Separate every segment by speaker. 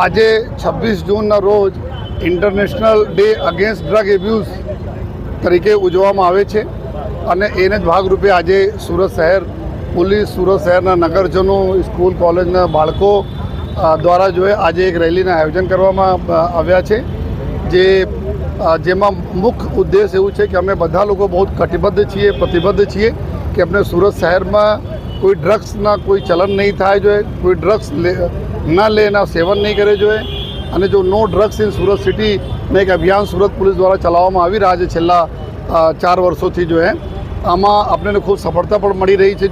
Speaker 1: આજે 26 જૂનના રોજ international day against drug abuse તરીકે ઉજવવામાં આવે છે અને એને જ ભાગરૂપે આજે સુરત શહેર પોલીસ, સુરત શહેરના નગરજનો, સ્કૂલ કોલેજના બાળકો દ્વારા આજે એક રેલીનું આયોજન કરવામાં આવ્યા છે, જેમાં મુખ્ય ઉદ્દેશ એવું છે કે અમે બધા લોકો બહુ કટિબદ્ધ છીએ, પ્રતિબદ્ધ છીએ કે આપણે સુરત શહેરમાં કોઈ ડ્રગ્સના કોઈ ચલન નહીં થાય જોઈએ, કોઈ ડ્રગ્સ ના લે, એના સેવન નહીં કરે જોઈએ અને જો નો ડ્રગ્સ ઇન સુરત સિટીને એક અભિયાન સુરત પોલીસ દ્વારા ચલાવવામાં આવી રહ્યા છે છેલ્લા 4 વર્ષોથી આમાં આપણને ખૂબ સફળતા પણ મળી રહી છે.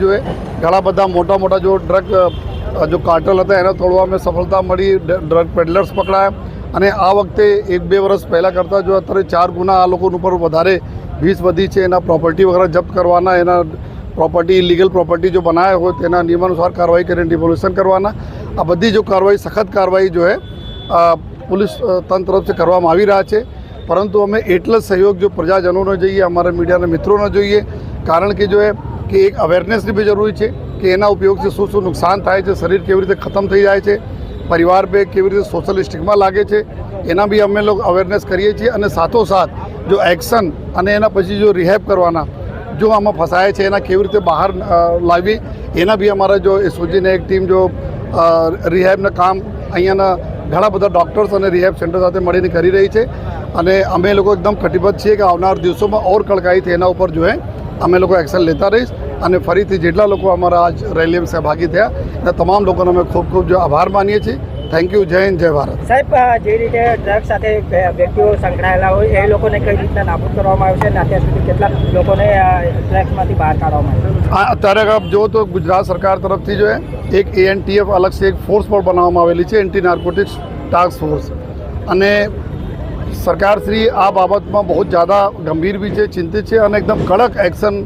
Speaker 1: ઘણા બધા મોટા જો ડ્રગ જો કાર્ટલ હતા એને તોડવામાં સફળતા મળી, ડ્રગ પેડલર્સ પકડાયા અને આ વખતે 1-2 વર્ષ પહેલાં કરતાં અત્યારે 4 ગુના આ લોકો ઉપર વધારે ભીસ વધી છે. એના પ્રોપર્ટી વગેરે જપ્ત કરવાના, એના પ્રોપર્ટી ઇલીગલ પ્રોપર્ટી જો બનાવ્યા હોય તેના નિયમાનુસાર કાર્યવાહી કરીને ડિમોલિશન કરવાના, આ બધી જો કાર્યવાહી સખત કાર્યવાહી પોલીસ તંત્ર તરફથી કરવામાં આવી રહ્યા છે. પરંતુ અમે એટલો જ સહયોગ જો પ્રજાજનોનો જોઈએ, અમારા મીડિયાના મિત્રોનો જોઈએ, કારણ કે કે એક અવેરનેસની બી જરૂરી છે કે એના ઉપયોગથી શું નુકસાન થાય છે, શરીર કેવી રીતે ખતમ થઈ જાય છે, પરિવાર પર કેવી રીતે સોશિયલ સ્ટિગ્મા લાગે છે, એના બી અમે લોકો અવેરનેસ કરીએ છીએ અને સાથોસાથ જો એક્શન અને એના પછી જો રિહેબ કરવાના, જો આમાં ફસાય છે એના કેવી રીતે બહાર લાવી, એના બી અમારા જો એસઓજીને એક ટીમ રિહેબના કામ અહીંયાના ઘણા બધા ડૉક્ટર્સ અને રિહેબ સેન્ટર સાથે મળીને કરી રહી છે અને અમે લોકો એકદમ કટિબદ્ધ છીએ કે આવનાર દિવસોમાં ઓર કડકાઈથી એના ઉપર અમે લોકો એક્શન લેતા રહીશ અને ફરીથી જેટલા લોકો અમારા આજ રેલીમાં સહભાગી થયા એ તમામ લોકોનો અમે ખૂબ ખૂબ આભાર માનીએ છીએ. Thank you. જય હિન્દ, જય ભારત.
Speaker 2: સાહેબ, જે રીતે ડ્રગ સાથે વ્યક્તિઓ સંકળાયેલા હોય એ લોકોને કઈ રીતના નાબૂદ કરવામાં આવ્યું છે અને અત્યાર સુધી કેટલાક લોકોને ડ્રગ્સમાંથી બહાર કાઢવામાં આવ્યું?
Speaker 1: અત્યારે આપ જો તો ગુજરાત સરકાર તરફથી એક ANTF અલગથી એક ફોર્સ પણ બનાવવામાં આવેલી છે, એન્ટી નાર્કોટિક્સ ટાસ્ક ફોર્સ, અને સરકારશ્રી આ બાબતમાં બહુ જ્યાદા ગંભીર બી છે, ચિંતિત છે અને એકદમ કડક એક્શન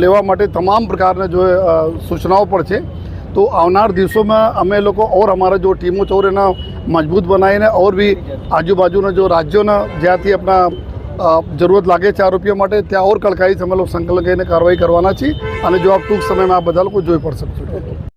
Speaker 1: લેવા માટે તમામ પ્રકારના સૂચનાઓ પણ છે. તો આવનાર દિવસોમાં અમે લોકો ઓર અમારા જો ટીમો છે એના મજબૂત બનાવીને ઓર બી આજુબાજુના જો રાજ્યોના જ્યાંથી આપણા જરૂરત લાગે છે આરોપીઓ માટે ત્યાં ઓર કડકાઈથી અમે લોકો સંકલન કરીને કાર્યવાહી કરવાના છીએ અને જો આપ ટૂંક સમયમાં આ બધા લોકો જોઈ પણ શકશો.